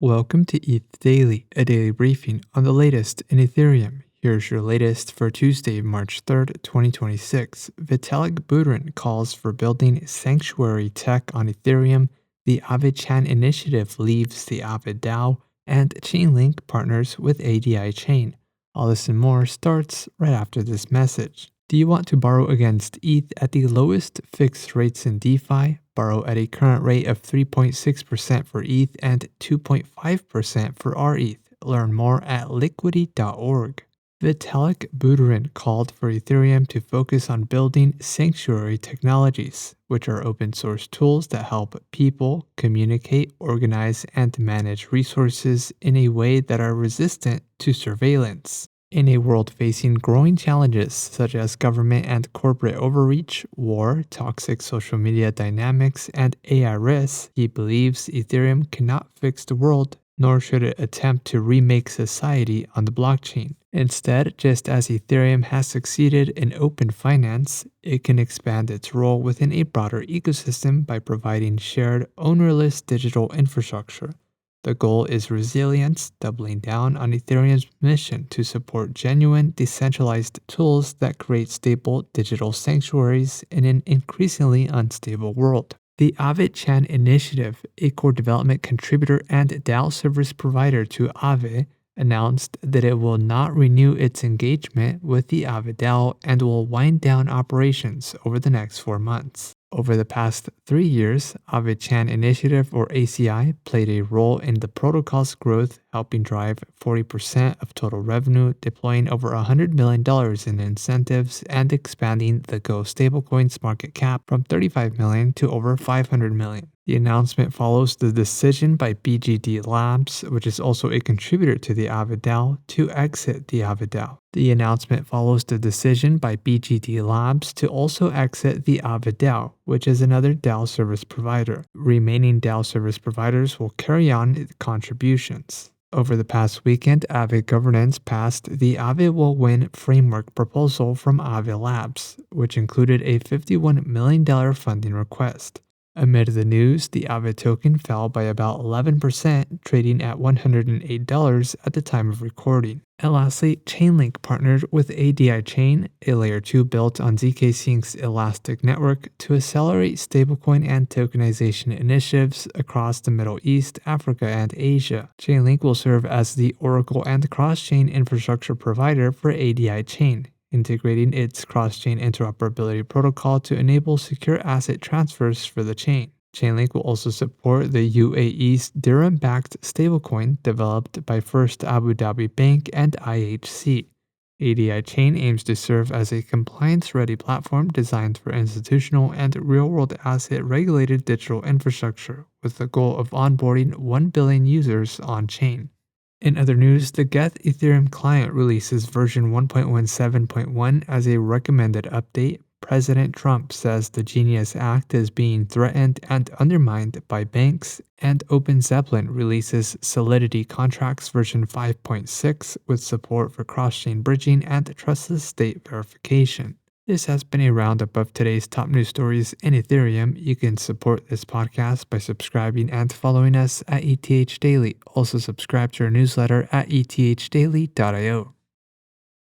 Welcome to ETH Daily, a daily briefing on the latest in Ethereum. Here's your latest for Tuesday, March 3rd, 2026. Vitalik calls for building sanctuary tech on Ethereum. The Aave Chan initiative leaves the Aave DAO, and Chainlink partners with ADI Chain. All this and more starts right after this message. Do you want to borrow against ETH at the lowest fixed rates in DeFi? Borrow at a current rate of 3.6% for ETH and 2.5% for RETH. Learn more at liquity.org. Vitalik called for Ethereum to focus on building sanctuary technologies, which are open source tools that help people communicate, organize, and manage resources in a way that are resistant to surveillance. In a world facing growing challenges such as government and corporate overreach, war, toxic social media dynamics, and AI risks, he believes Ethereum cannot fix the world, nor should it attempt to remake society on the blockchain. Instead, just as Ethereum has succeeded in open finance, it can expand its role within a broader ecosystem by providing shared, ownerless digital infrastructure. The goal is resilience, doubling down on Ethereum's mission to support genuine, decentralized tools that create stable digital sanctuaries in an increasingly unstable world. The Aave Chan initiative, a core development contributor and DAO service provider to Aave, announced that it will not renew its engagement with the Aave DAO and will wind down operations over the next 4 months. Over the past 3 years, Aave Chan Initiative or ACI played a role in the protocol's growth, helping drive 40% of total revenue, deploying over $100 million in incentives, and expanding the Go stablecoin's market cap from $35 million to over $500 million. The announcement follows the decision by BGD Labs, which is also a contributor to the Aave DAO, to exit the Aave DAO. The announcement follows the decision by BGD Labs to also exit the Aave DAO, which is another DAO service provider. Remaining DAO service providers will carry on contributions. Over the past weekend, Aave Governance passed the Aave Will Win framework proposal from Aave Labs, which included a $51 million funding request. Amid the news, the Aave token fell by about 11%, trading at $108 at the time of recording. And lastly, Chainlink partnered with ADI Chain, a layer 2 built on ZK Sync's Elastic Network, to accelerate stablecoin and tokenization initiatives across the Middle East, Africa, and Asia. Chainlink will serve as the Oracle and cross-chain infrastructure provider for ADI Chain, integrating its cross-chain interoperability protocol to enable secure asset transfers for the chain. Chainlink will also support the UAE's dirham-backed stablecoin developed by First Abu Dhabi Bank and IHC. ADI Chain aims to serve as a compliance-ready platform designed for institutional and real-world asset-regulated digital infrastructure, with the goal of onboarding 1 billion users on-chain. In other news, the Geth Ethereum client releases version 1.17.1 as a recommended update. President Trump says the Genius Act is being threatened and undermined by banks, and OpenZeppelin releases Solidity Contracts version 5.6 with support for cross-chain bridging and trustless state verification. This has been a roundup of today's top news stories in Ethereum. You can support this podcast by subscribing and following us at ETH Daily. Also subscribe to our newsletter at ethdaily.io.